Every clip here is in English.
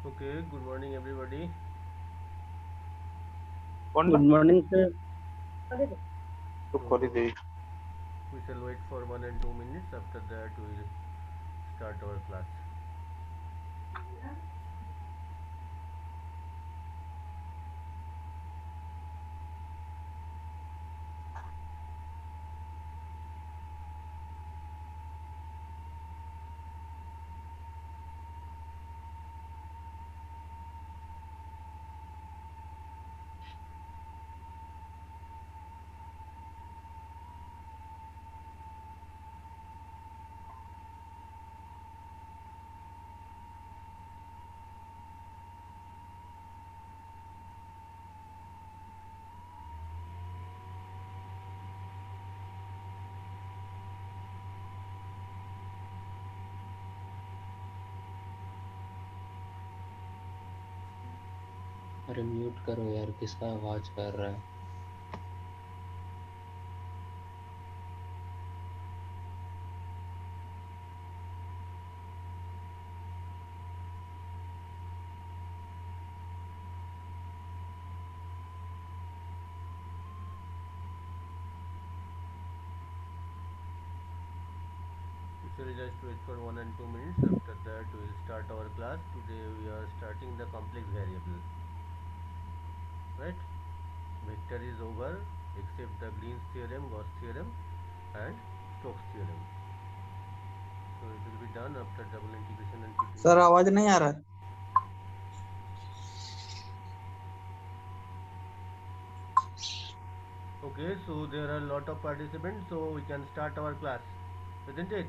Okay, good morning everybody. Good Good morning, sir. So we shall wait for 1 and 2 minutes. After that we will start our class. अरे mute करो यार, किसका आवाज कर रहा है? We shall just wait for 1 and 2 minutes. After that we will start our class. Today we are starting the complex variable. Right? Vector is over except the Green's theorem, Gauss theorem and Stokes theorem. So it will be done after double integration and sir integration. आवाज नहीं आ रहा है। Okay, so there are a lot of participants, so we can start our class, isn't it?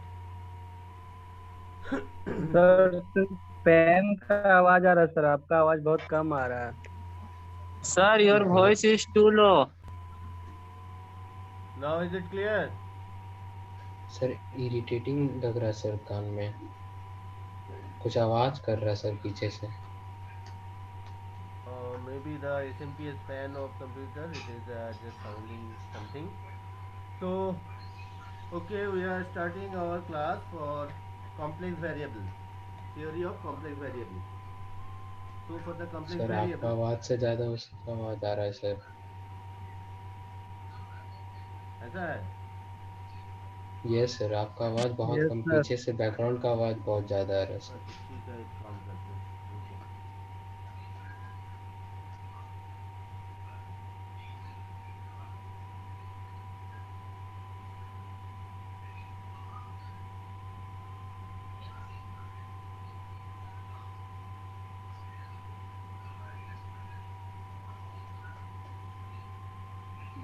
Sir सिर्फ fan का आवाज आ रहा है सर, आपका आवाज बहुत कम आ रहा है। Sir, your बहुत voice is too low. Now is it clear? Sir irritating लग रहा है सर, कान में कुछ आवाज कर रहा है सर पीछे से। Maybe the SMPS fan of computer, it is just sounding something. So, okay, we are starting our class for complex variable, theory of complex variable. So for the complex sir आपका variable, आवाज से ज्यादा उसका आवाज आ रहा है sir. ऐसा है? यस सर, आपका आवाज बहुत यस कम, सर। पीछे से बैकग्राउंड का आवाज बहुत ज्यादा आ रहा है सर। अच्छा ठीक है, एक काम करते हैं, रुको।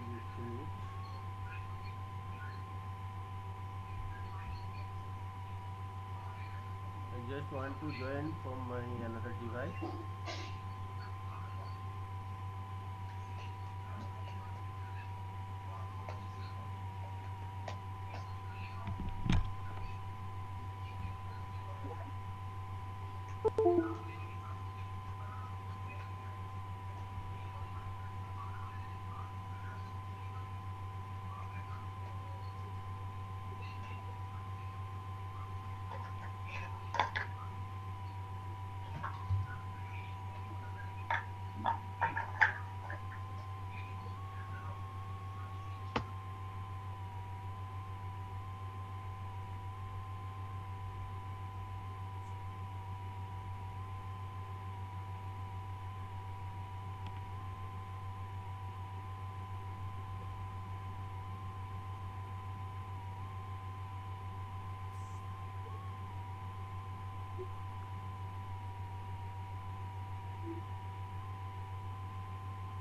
Just a minute. I just want to join from my another device.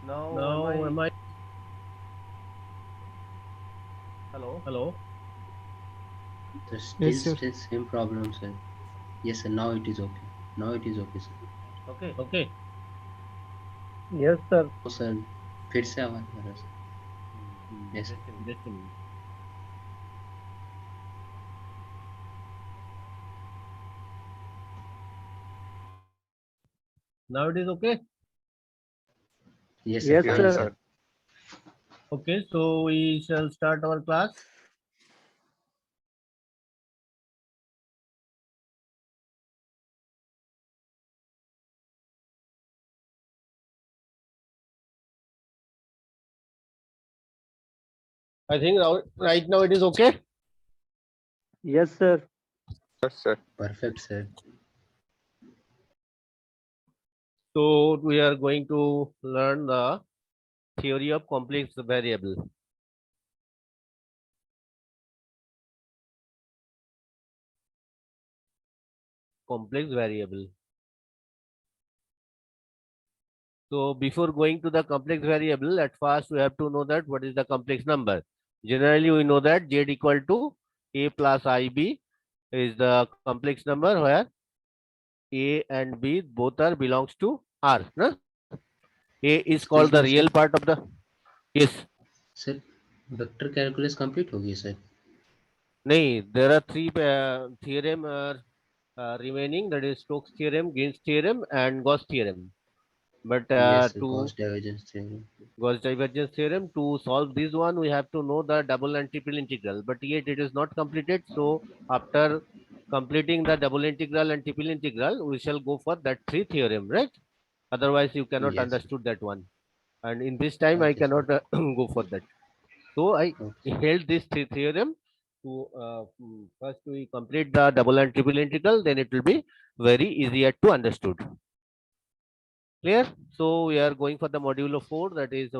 Now am now I? Am I? Hello. Hello. तो yes still sir. Still same problem sir. Yes sir, now it is okay. Now it is okay sir. Okay. Okay. Yes sir. तो sir फिर से आवाज आ रहा है sir. Yes Just a minute. Just a minute. Now it is okay. Yes sir, yes fine sir. Sir. Okay, so we shall start our class. I think right now it is okay. Yes, sir. Yes, sir. Perfect, sir. So we are going to learn the theory of complex variable. Complex variable. So before going to the complex variable, at first we have to know that what is the complex number. Generally, we know that z equal to a plus ib is the complex number where a and b both are belongs to R. No? A is called Excuse the me, real sir. part of the yes. Sir vector calculus complete होगी sir. No, there are three theorem remaining. That is Stokes theorem, Gaines theorem, and Gauss theorem. But Yes, sir. to Gauss divergence theorem. Gauss divergence theorem, to solve this one, we have to know the double and triple integral. But yet it is not completed. So after completing the double integral and triple integral, we shall go for that three theorem, right? Otherwise, you cannot Yes. understood that one. And in this time, I Okay, sir. cannot go for that. So I Okay. held this theorem to first we complete the double and triple integral, then it will be very easier to understood. Clear? So we are going for the modulo 4, that is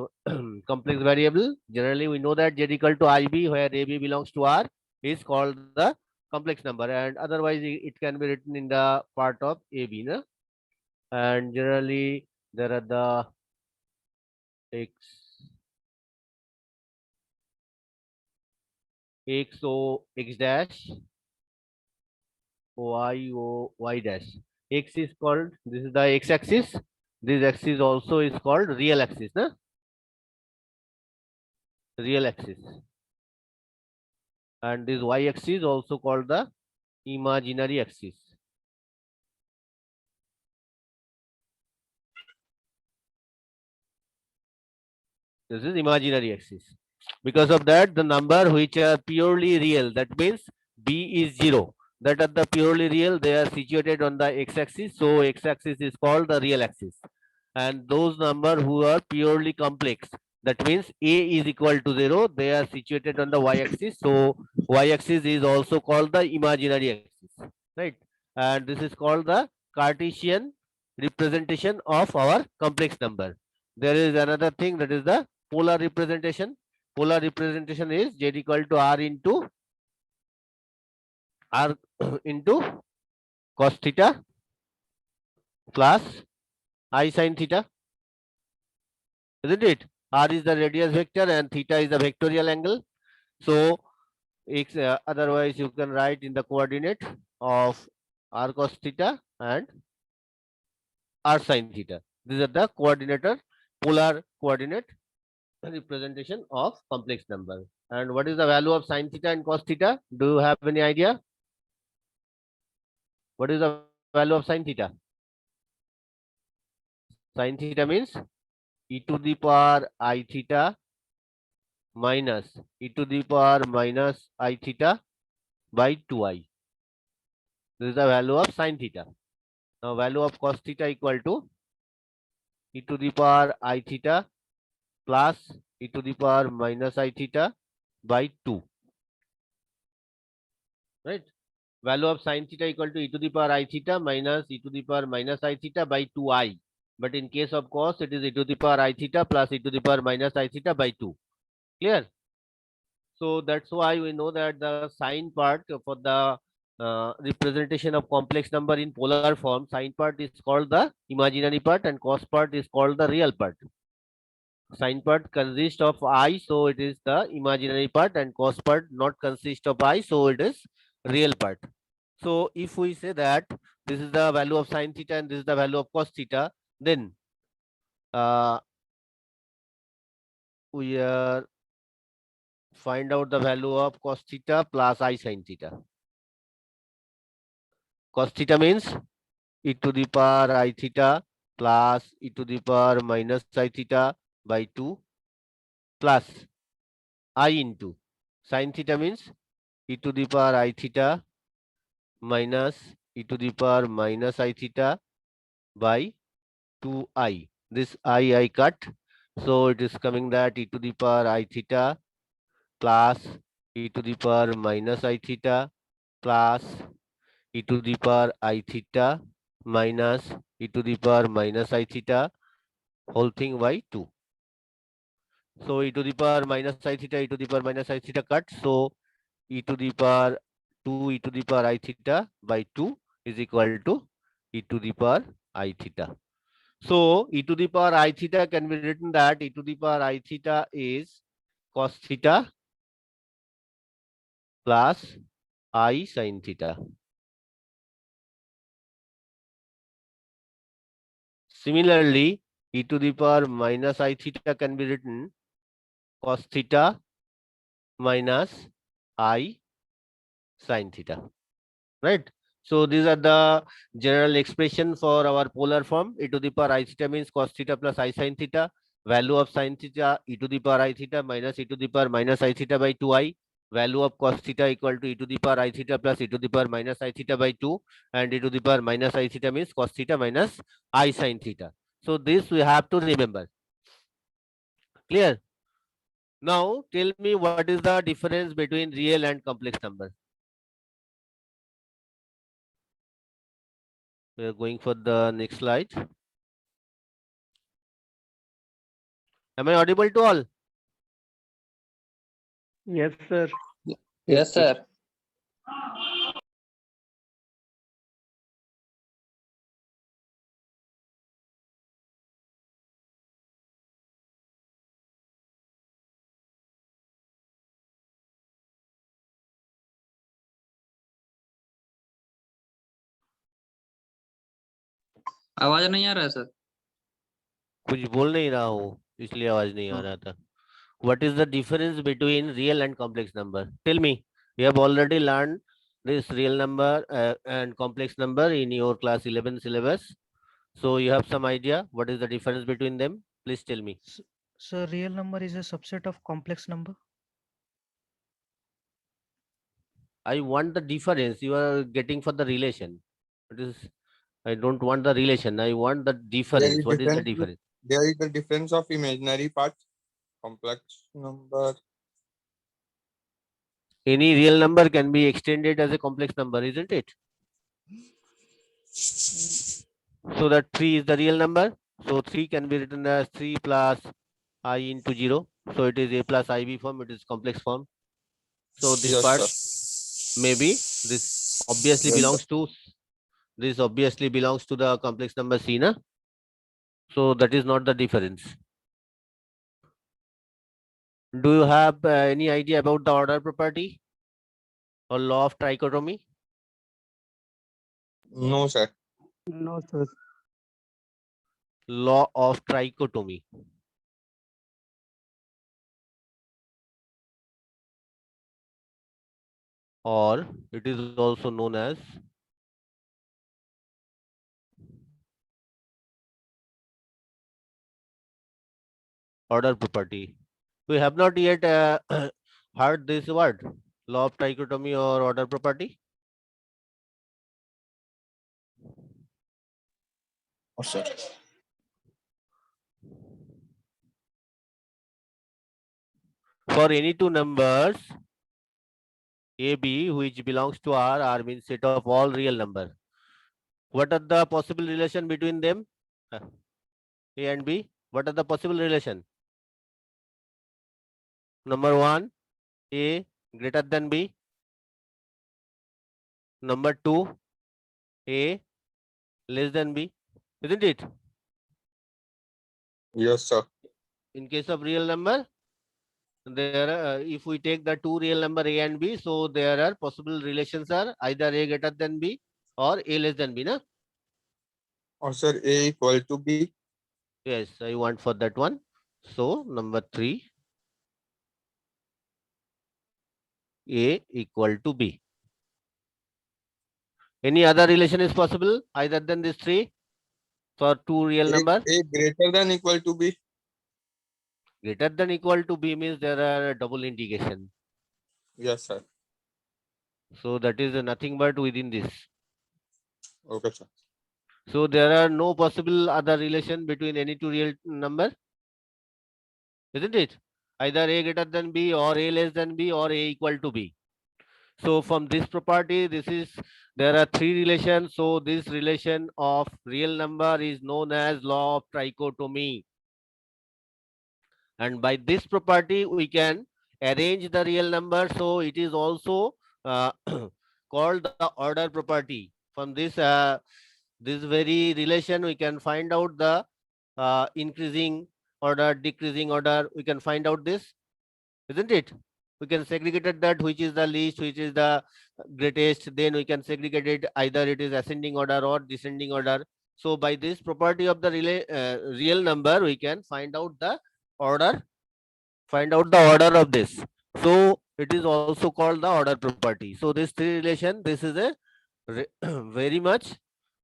complex variable. Generally, we know that z equal to ib, where ab belongs to R, is called the complex number, and otherwise it can be written in the part of ab. No? And generally, there are the x o x dash y dash. X is called, this is the x axis. This axis also is called real axis. Na? Real axis. And this y axis also called the imaginary axis. This is imaginary axis. Because of that, the number which are purely real, that means b is 0. That are the purely real, they are situated on the x-axis. So x-axis is called the real axis. And those number who are purely complex, that means a is equal to 0, they are situated on the y-axis. So y-axis is also called the imaginary axis, right? And this is called the Cartesian representation of our complex number. There is another thing, that is the polar representation. Polar representation is z equal to r into into cos theta plus I sin theta, isn't it? R is the radius vector and theta is the vectorial angle. So x, otherwise you can write in the coordinate of r cos theta and r sin theta. These are the coordinator, polar coordinate representation of complex number. And what is the value of sin theta and cos theta? Do you have any idea? What is the value of sin theta? Sin theta means e to the power I theta minus e to the power minus I theta by 2i. This is the value of sin theta. Now value of cos theta equal to e to the power I theta plus e to the power minus I theta by 2. Right? Value of sin theta equal to e to the power I theta minus e to the power minus I theta by 2i. But in case of cos, it is e to the power I theta plus e to the power minus I theta by 2. Clear? So that's why we know that the sine part for the representation of complex number in polar form, sine part is called the imaginary part and cos part is called the real part. Sine part consists of I, so it is the imaginary part, and cos part not consist of I, so it is real part. So if we say that this is the value of sine theta and this is the value of cos theta, then we are find out the value of cos theta plus I sin theta. Cos theta means e to the power I theta plus e to the power minus I theta by 2 plus I into sin theta means e to the power I theta minus e to the power minus I theta by 2i. This I cut. So it is coming that e to the power I theta plus e to the power minus I theta plus e to the power I theta minus e to the power minus I theta whole thing by 2. So e to the power minus I theta, e to the power minus I theta cut. So e to the power 2 e to the power I theta by 2 is equal to e to the power I theta. So e to the power I theta can be written that e to the power I theta is cos theta plus I sin theta. Similarly, e to the power minus I theta can be written cos theta minus I sin theta. Right? So these are the general expression for our polar form. E to the power I theta means cos theta plus I sin theta. Value of sin theta e to the power I theta minus e to the power minus I theta by 2i. Value of cos theta equal to e to the power I theta plus e to the power minus I theta by 2. And e to the power minus I theta means cos theta minus I sin theta. So this we have to remember. Clear? Now tell me what is the difference between real and complex number. We are going for the next slide. Am I audible to all? Yes, sir. Yes, sir. आवाज नहीं आ रहा है sir. कुछ बोल नहीं रहा हूँ इसलिए आवाज नहीं आ रहा था. What is the difference between real and complex number? Tell me. You have already learned this real number and complex number in your class 11 syllabus. So you have some idea what is the difference between them? Please tell me. So real number is a subset of complex number. I want the difference. You are getting for the relation. It is. I don't want the relation. I want the difference. What is the difference? There is the difference of imaginary part, complex number. Any real number can be extended as a complex number, isn't it? So that 3 is the real number. So 3 can be written as 3 plus I into 0. So it is a plus IB form. It is complex form. So this Yes, part sir. maybe this obviously Yes, belongs to the complex number C, na? So that is not the difference. Do you have any idea about the order property or law of trichotomy? No, sir. No, sir. Law of trichotomy. Or it is also known as order property. We have not yet heard this word, law of trichotomy or order property. Oh, sir. For any two numbers A, B, which belongs to R means set of all real number. What are the possible relation between them? A and B. What are the possible relation? Number 1, A greater than B. Number 2, A less than B. Isn't it? Yes, sir. In case of real number, there are, if we take the two real number A and B, so there are possible relations are either A greater than B or A less than B, na? Or sir, A equal to B. Yes, I want for that one. So number 3, A equal to B. Any other relation is possible either than these three for two real number? A greater than equal to B. Greater than equal to B means there are double integration. Yes, sir. So that is nothing but within this. Okay, sir. So there are no possible other relation between any two real number, isn't it? either a greater than b or a less than b or a equal to b. So from this property, there are three relations. So this relation of real number is known as law of trichotomy. And by this property, we can arrange the real number. So it is also called the order property. From this very relation, we can find out the increasing order, decreasing order. We can find out this, isn't it? We can segregate that which is the least, which is the greatest. Then we can segregate it either it is ascending order or descending order. So by this property of the real number, we can find out the order of this. So it is also called the order property. So this three relation, this is a very much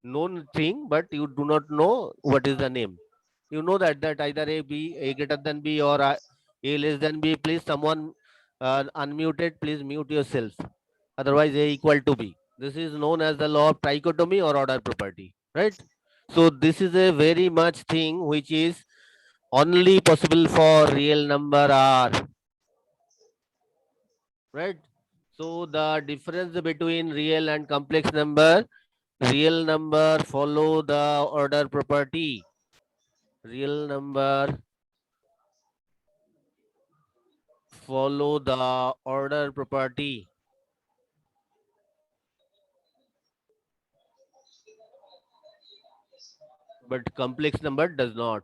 known thing, but you do not know what is the name. You know that either a greater than b or a less than b. Please, someone unmuted, please mute yourself. Otherwise, a equal to b. This is known as the law of trichotomy or order property, right? So this is a very much thing which is only possible for real number r, right? So the difference between real and complex number, real number follow the order property. Real number follow the order property. But complex number does not.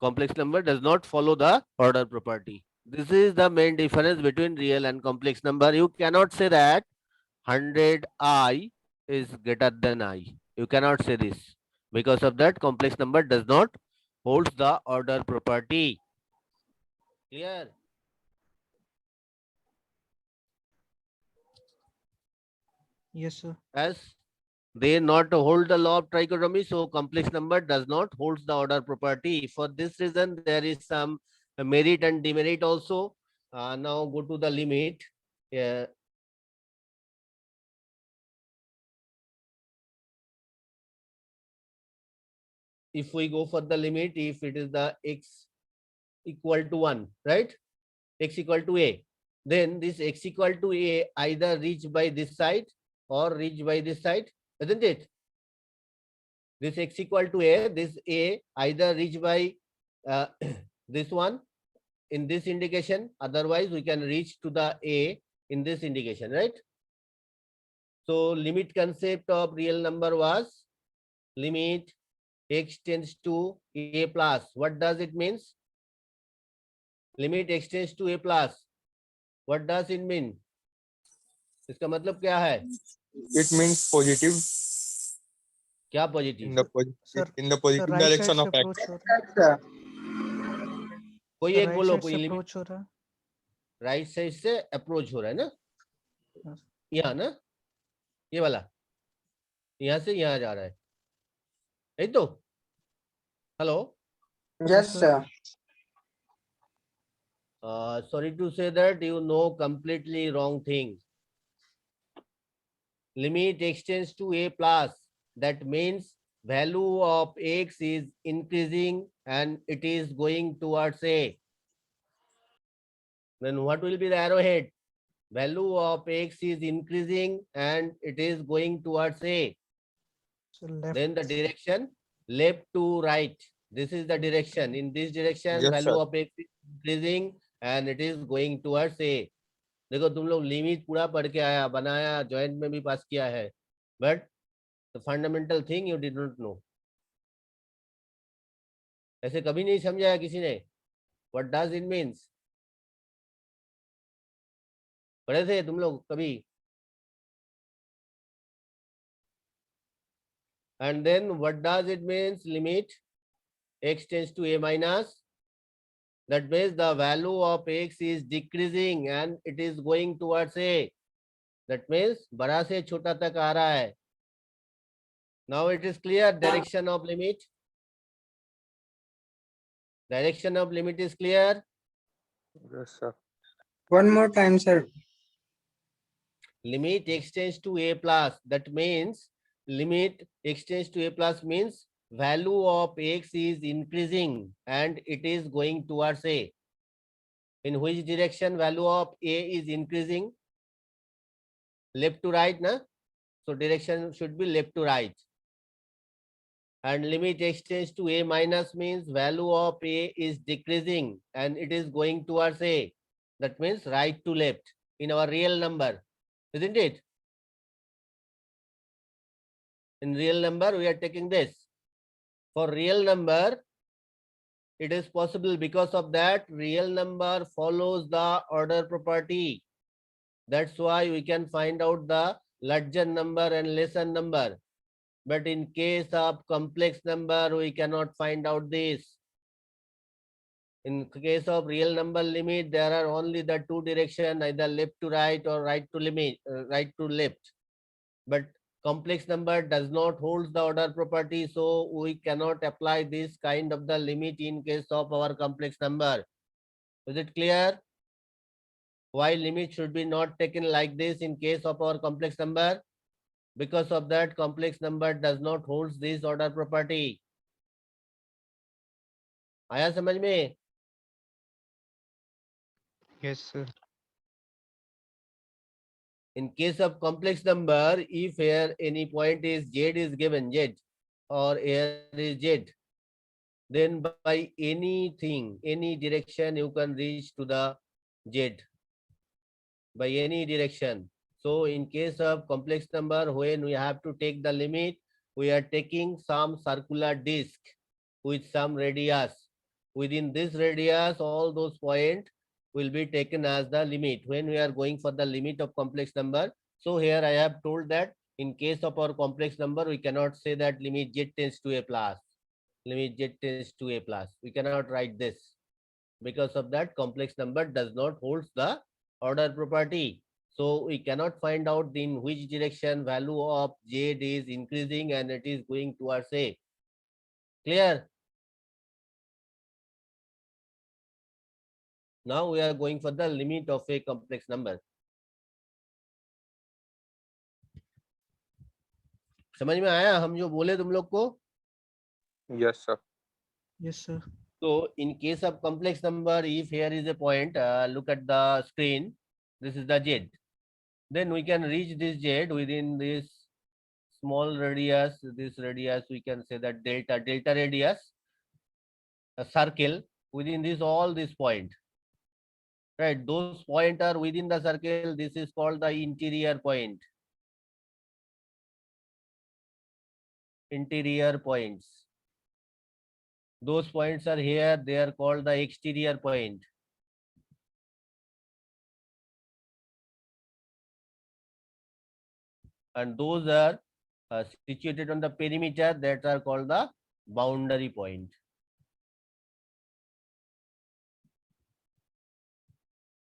Complex number does not follow the order property. This is the main difference between real and complex number. You cannot say that 100i is greater than I. You cannot say this. Because of that, complex number does not holds the order property. Clear? Yes, sir. As they not hold the law of trichotomy, so complex number does not hold the order property. For this reason, there is some merit and demerit also. Now go to the limit. If we go for the limit, if it is the x equal to 1, right? X equal to a, then this x equal to a either reach by this side or reach by this side, isn't it? This x equal to a, this a either reach by this one in this indication, otherwise we can reach to the a in this indication, right? So limit concept of real number was limit x tends to a plus. What does it means? Limit x tends to a plus. What does it mean? इसका मतलब क्या है? It means positive क्या in positive? the Sir, in the Sir, positive right side direction से of x. approach हो रहा है. कोई Sir, एक right बोलो, side कोई से लिमिट approach हो रहा है. राइट साइड से अप्रोच हो रहा है ना, Yes. यहाँ ना, ये वाला यहाँ से यहाँ जा रहा है, यही तो. Hello. Yes, sir. Sorry to say that you know completely wrong thing. Limit x tends to a plus. That means value of x is increasing and it is going towards a. Then what will be the arrowhead? Value of x is increasing and it is going towards a. So left. Then the direction left to right. This is the direction. In this direction, Yes, value sir. of x is increasing and it is going towards a. देखो तुम लोग limit पूरा पढ़ के आया, बनाया, joint में भी पास किया है, but the fundamental thing you did not know. ऐसे कभी नहीं समझाया किसी ने. What does it means? पढ़े थे तुम लोग कभी? And then what does it means? Limit x tends to a minus. That means the value of x is decreasing and it is going towards a. That means बड़ा से छोटा तक आ रहा है. Now it is clear direction of limit. Direction of limit is clear. Yes, sir. One more time, sir. Limit x tends to a plus. That means limit x tends to a plus means value of x is increasing and it is going towards a. In which direction value of a is increasing? Left to right, na? So direction should be left to right. And limit x tends to a minus means value of a is decreasing and it is going towards a. That means right to left in our real number, isn't it? In real number, we are taking this. For real number, it is possible because of that real number follows the order property. That's why we can find out the larger number and lesser number. But in case of complex number, we cannot find out this. In case of real number limit, there are only the two direction, either left to right or right to limit, right to left. But complex number does not hold the order property, so we cannot apply this kind of the limit in case of our complex number. Is it clear? Why limit should be not taken like this in case of our complex number? Because of that complex number does not hold this order property. आया समझ में? Yes, sir. In case of complex number, if here any point is z is given, z, or here is z, then by anything, any direction you can reach to the z, by any direction. So in case of complex number, when we have to take the limit, we are taking some circular disc with some radius. Within this radius, all those points will be taken as the limit when we are going for the limit of complex number. So here I have told that in case of our complex number, we cannot say that limit z tends to a plus. Limit z tends to a plus. We cannot write this. Because of that, complex number does not hold the order property. So we cannot find out in which direction value of z is increasing and it is going towards a. Clear? Now we are going for the limit of a complex number. समझ में आया हम जो बोले तुम लोग को? Yes, sir. Yes, sir. So in case of complex number, if here is a point, look at the screen, this is the z. Then we can reach this z within this small radius, this radius we can say that delta radius, a circle, within this all this point. Right, those points are within the circle, this is called the interior point. Interior points. Those points are here, they are called the exterior point. And those are situated on the perimeter, that are called the boundary point.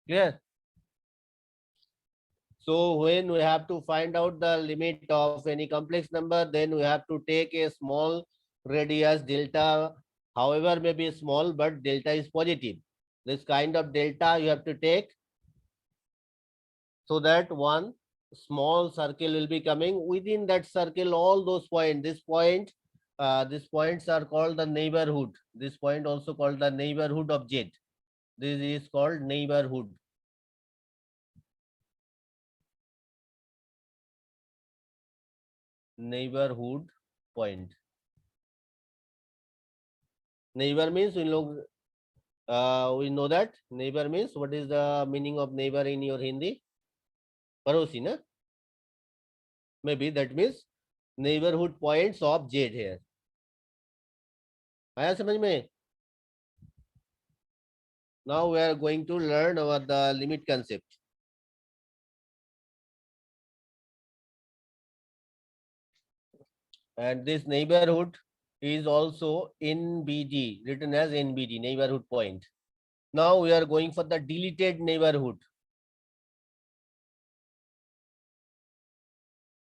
Clear? So when we have to find out the limit of any complex number, then we have to take a small radius delta, however may be small, but delta is positive. This kind of delta you have to take so that one small circle will be coming. Within that circle, all those points, these points are called the neighborhood. This point also called the neighborhood of Z. This is called neighborhood. Neighborhood point. Neighbor means we know that neighbor means, what is the meaning of neighbor in your Hindi? Parosi, na? Maybe that means neighborhood points of Z here. आया समझ में? Now we are going to learn about the limit concept. And this neighborhood is also NBD, written as NBD, neighborhood point. Now we are going for the deleted neighborhood.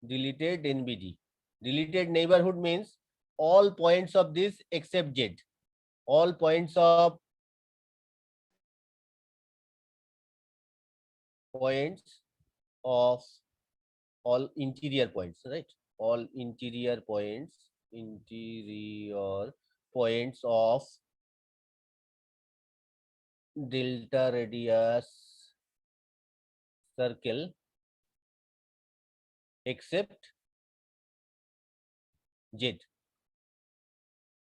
Deleted NBD. Deleted neighborhood means all points of this except Z. All points of all interior points, right? all interior points of delta radius circle except Z,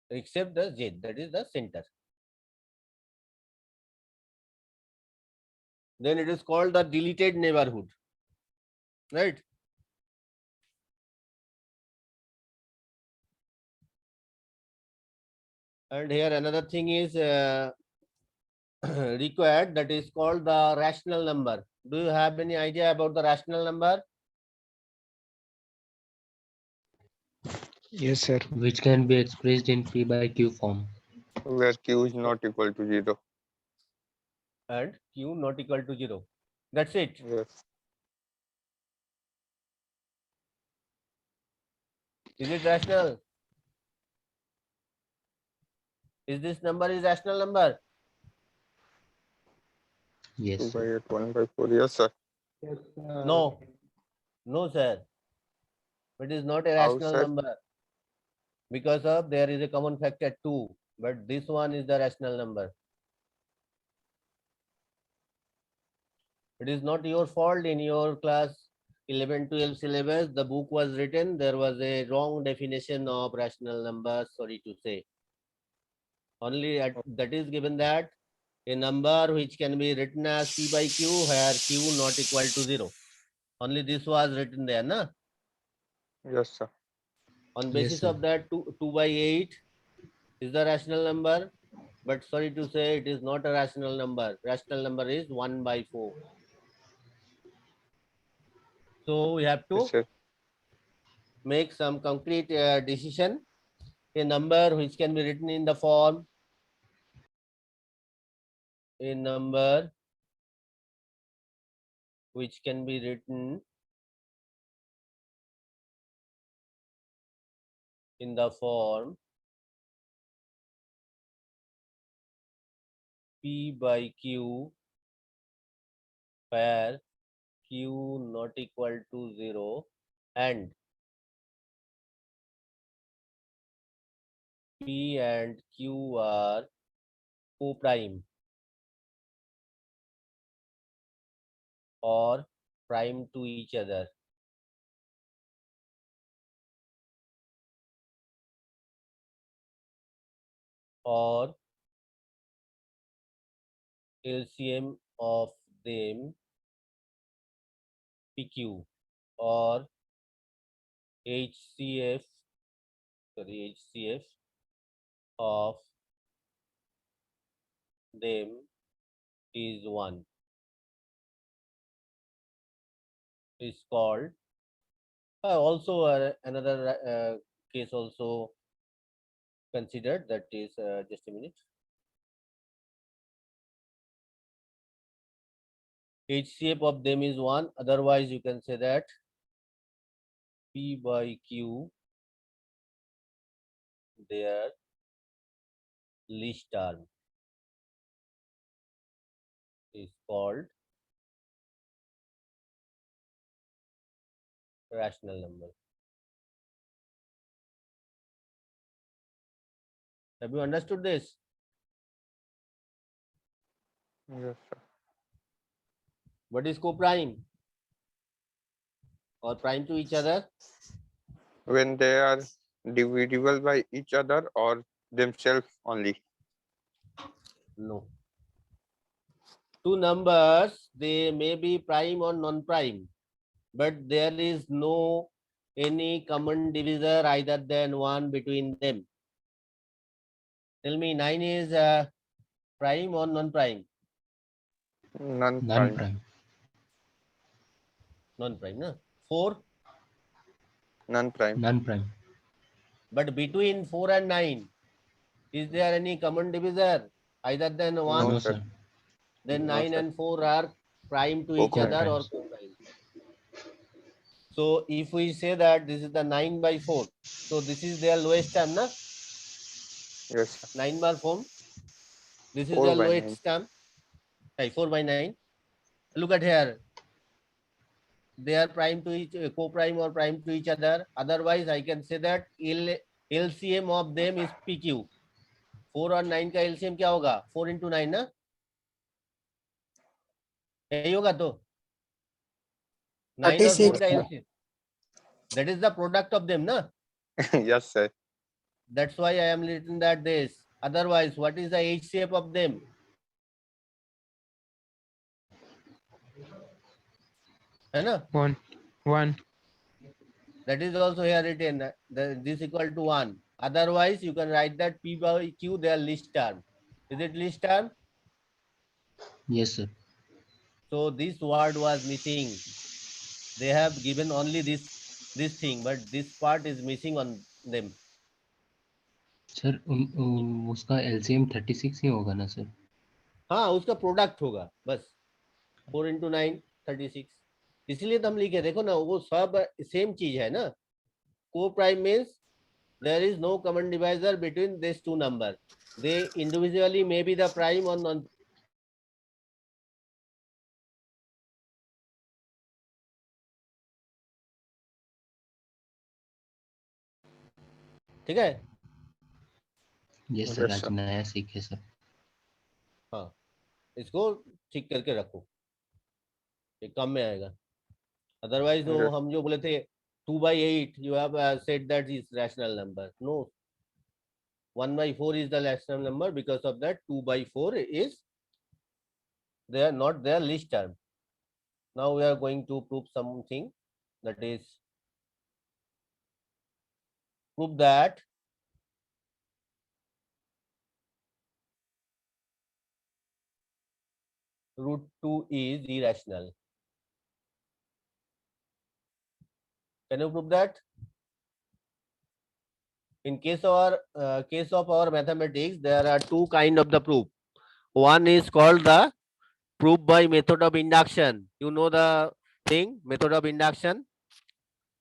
except the Z, that is the center. Then it is called the deleted neighborhood, right? And here another thing is required, that is called the rational number. Do you have any idea about the rational number? Yes, sir. Which can be expressed in P by Q form. Where Q is not equal to 0. And Q not equal to 0. That's it. Yes. Is it rational? Is this number is rational number? Yes, 2 by sir. 8, 1 by 4. Yes, sir. No. No, sir. It is not a How, rational sir? number. Because of there is a common factor 2. But this one is the rational number. It is not your fault. In your class 11-12 syllabus, the book was written. There was a wrong definition of rational number. Sorry to say. Only that is given that a number which can be written as P by Q where Q not equal to 0. Only this was written there, na? Yes, sir. On Yes, basis sir. of that, 2 by 8 is the rational number. But sorry to say, it is not a rational number. Rational number is 1 by 4. So we have to Yes, sir. make some concrete decision. A number which can be written in the form, a number which can be written in the form P by Q where Q not equal to 0 and P and Q are co-prime or prime to each other. Or LCM of them PQ or HCF of them is 1 is called also another case also considered, that is just a minute. HCF of them is 1, otherwise you can say that P by Q their least term is called rational number. Have you understood this? Yes, sir. What is co-prime or prime to each other? When they are divisible by each other or themselves only. No. Two numbers, they may be prime or non-prime, but there is no any common divisor either than 1 between them. Tell me, 9 is prime or non-prime? None None prime. prime. Non-prime, no? 4? None prime. None prime. But between 4 and 9, is there any common divisor either than 1? No, No, sir. sir. Then No, 9 sir. and 4 are prime to each Co-prime. other or co-prime. So if we say that this is the 9 by 4, so this is their lowest term, na? Yes, sir. 9 by 4. This is 4 their by 9. lowest term. 4 by 9. Look at here. they are prime to each co-prime or prime to each other. Otherwise, I can say that LCM of them is PQ. 4 और 9 का LCM क्या होगा? 4 into 9 ना? यही होगा तो 9 और 4 का LCM. That is the product of them, na? Yes, sir. That's why I am written that this. Otherwise, what is the H shape of them? है ना? 1 1. That is also here written. This equal to 1. Otherwise, you can write that P by Q, they are least term. Is it least term? Yes, sir. So this word was missing. They have given only this thing, but this part is missing on them. Sir उसका LCM 36 ही होगा ना sir? हाँ, उसका product होगा बस 4 into 9 36. इसलिए तो हम लिखे, देखो ना, वो सब सेम चीज है ना. को prime means there is no common divisor between these two numbers. They individually may be the prime or non. ठीक है? यस सर, आज नया सीखे सर. हाँ, इसको ठीक करके रखो, ये काम में आएगा. अदरवाइज वो हम जो बोले थे 2/8 you have said that is rational number. No, 1/4 is the rational number. Because of that 2/4 is they are not their least term. Now we are going to prove something, that is prove that √2 is irrational. Can you prove that? In case of our mathematics, there are two kind of the proof. One is called the proof by method of induction. You know the thing, method of induction.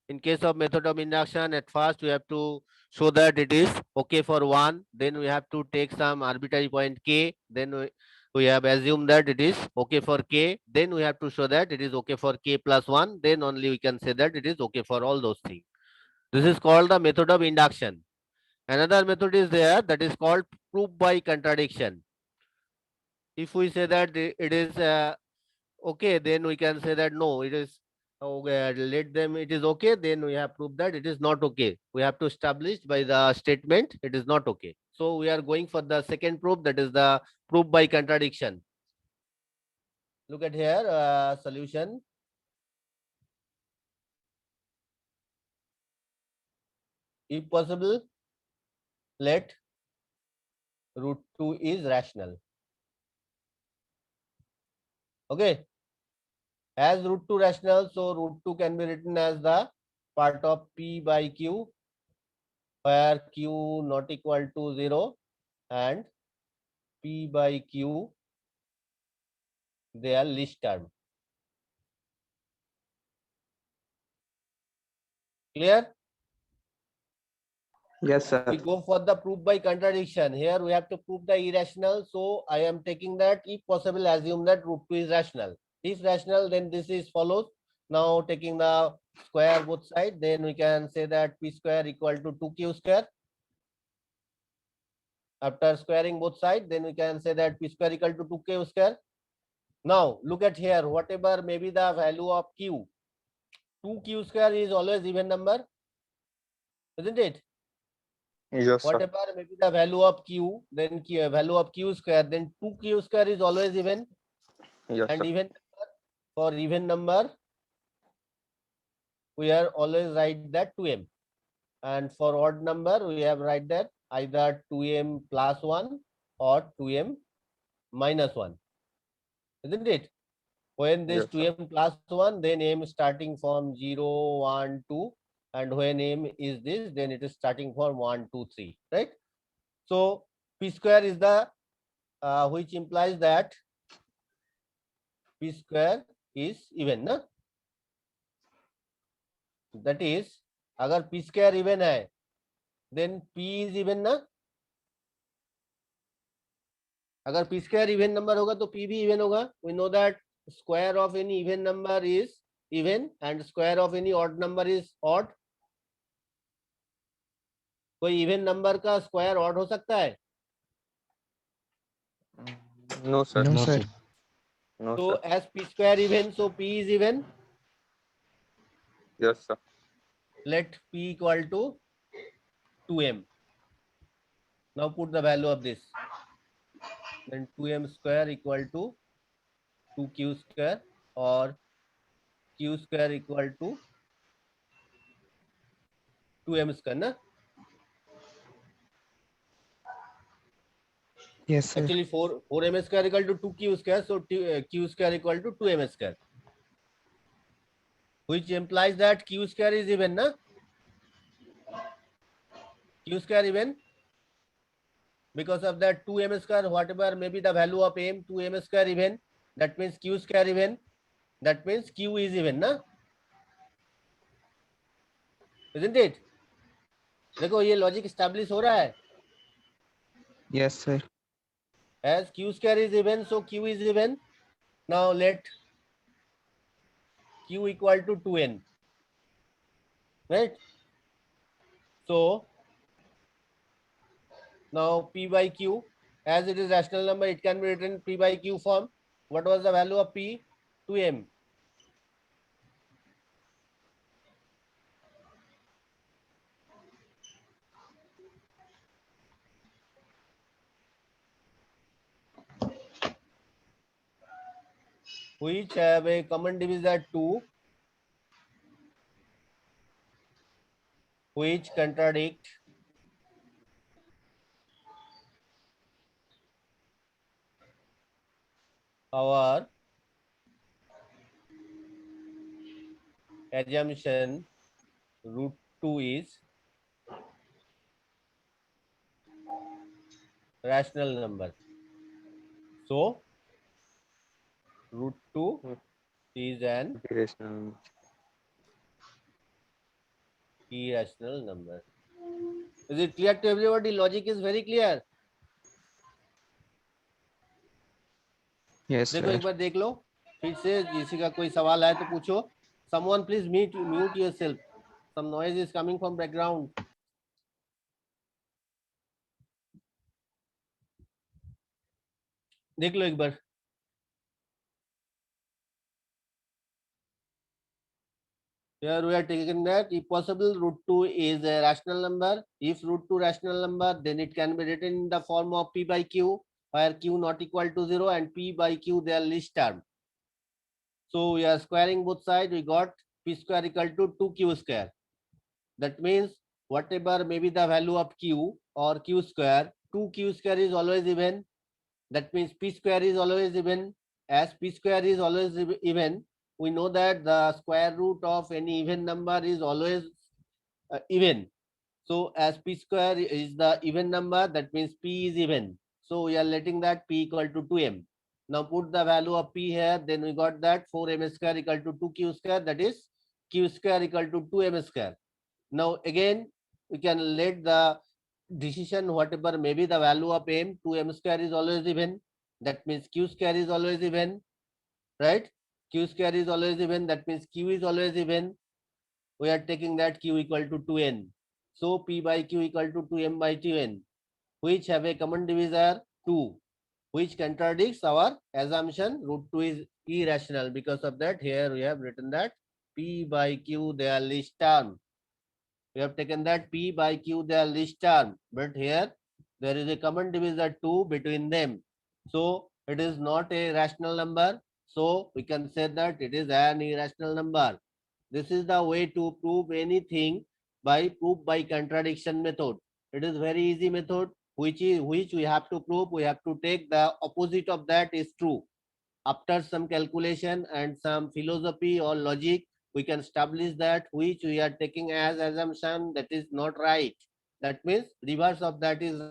In case of method of induction, at first we have to show that it is okay for 1. Then we have to take some arbitrary point k. Then we have assumed that it is okay for k. Then we have to show that it is okay for k plus 1. Then only we can say that it is okay for all those things. This is called the method of induction. Another method is there, that is called proof by contradiction. If we say that it is okay, then we can say that no, it is okay, let them, it is okay, then we have proved that it is not okay. We have to establish by the statement it is not okay. So we are going for the second proof, that is the proof by contradiction. Look at here, solution. If possible, let √2 is rational. Okay. As √2 rational, so √2 can be written as the part of P by Q, where Q not equal to 0 and P by Q, they are least term. Clear? Yes, sir. We go for the proof by contradiction. Here we have to prove the irrational. So I am taking that, if possible, assume that √2 is rational. If rational, then this is follows. Now taking the square both sides, then we can say that P square equal to 2Q square. After squaring both sides, then we can say that P square equal to 2Q square. Now look at here, whatever may be the value of Q, 2Q square is always even number, isn't it? Yes, sir. Whatever may be the value of Q, then value of Q square, then 2Q square is always even. Yes, And sir. even number, for even number, we are always write that 2m. And for odd number, we have write that either 2m plus 1 or 2m minus 1. Isn't it? When this Yes, sir. 2m plus 1, then m starting from 0, 1, 2. And when m is this, then it is starting from 1, 2, 3. Right? So P square is the, which implies that P square is even. Na? That is, अगर P square even है, then P is even ना. अगर P square even number होगा तो P भी even होगा. We know that square of any even number is even and square of any odd number is odd. कोई even number का square odd हो सकता है? No, sir. No, sir. No, So sir. as p square even, so p is even. Yes, sir. Let p equal to 2m. Now put the value of this. Then 2m square equal to 2q square, or q square equal to 2m square, na? Yes, sir. Actually 4m square equal to 2q square, so q square equal to 2m square, which implies that q square is even, na? Q square even. Because of that 2m square, whatever may be the value of m, 2m square even, that means q square even, that means q is even, na? Isn't it? देखो ये logic establish हो रहा है. Yes, sir. As q square is even, so q is even. Now let q equal to 2n, right? So now p by q, as it is rational number, it can be written p by q form. What was the value of p? 2m. Which have a common divisor 2, which contradict our assumption root 2 is rational number. So root 2 is an Irrational. irrational number. Is it clear to everybody? Logic is very clear. Yes, देखो sir. एक बार देख लो फिर से, किसी का कोई सवाल है तो पूछो. Someone please mute yourself. Some noise is coming from background. देख लो एक बार. Here we are taking that if possible root 2 is a rational number. If root 2 rational number, then it can be written in the form of p by q, where q not equal to 0 and p by q they are least term. So we are squaring both sides. We got p square equal to 2q square. That means whatever may be the value of q or q square, 2q square is always even. That means p square is always even. As p square is always even, we know that the square root of any even number is always even. So as p square is the even number, that means p is even. So we are letting that p equal to 2m. Now put the value of p here, then we got that 4m square equal to 2q square, that is q square equal to 2m square. Now again, we can let the decision whatever may be the value of m, 2m square is always even. That means q square is always even, right? Q square is always even, that means q is always even. We are taking that q equal to 2n. So p by q equal to 2m by 2n, which have a common divisor 2, which contradicts our assumption root 2 is irrational. Because of that, here we have written that p by q they are least term. We have taken that p by q they are least term, but here there is a common divisor 2 between them. So it is not a rational number. So we can say that it is an irrational number. This is the way to prove anything by proof by contradiction method. It is very easy method which we have to prove. We have to take the opposite of that is true. After some calculation and some philosophy or logic, we can establish that which we are taking as assumption that is not right. That means reverse of that is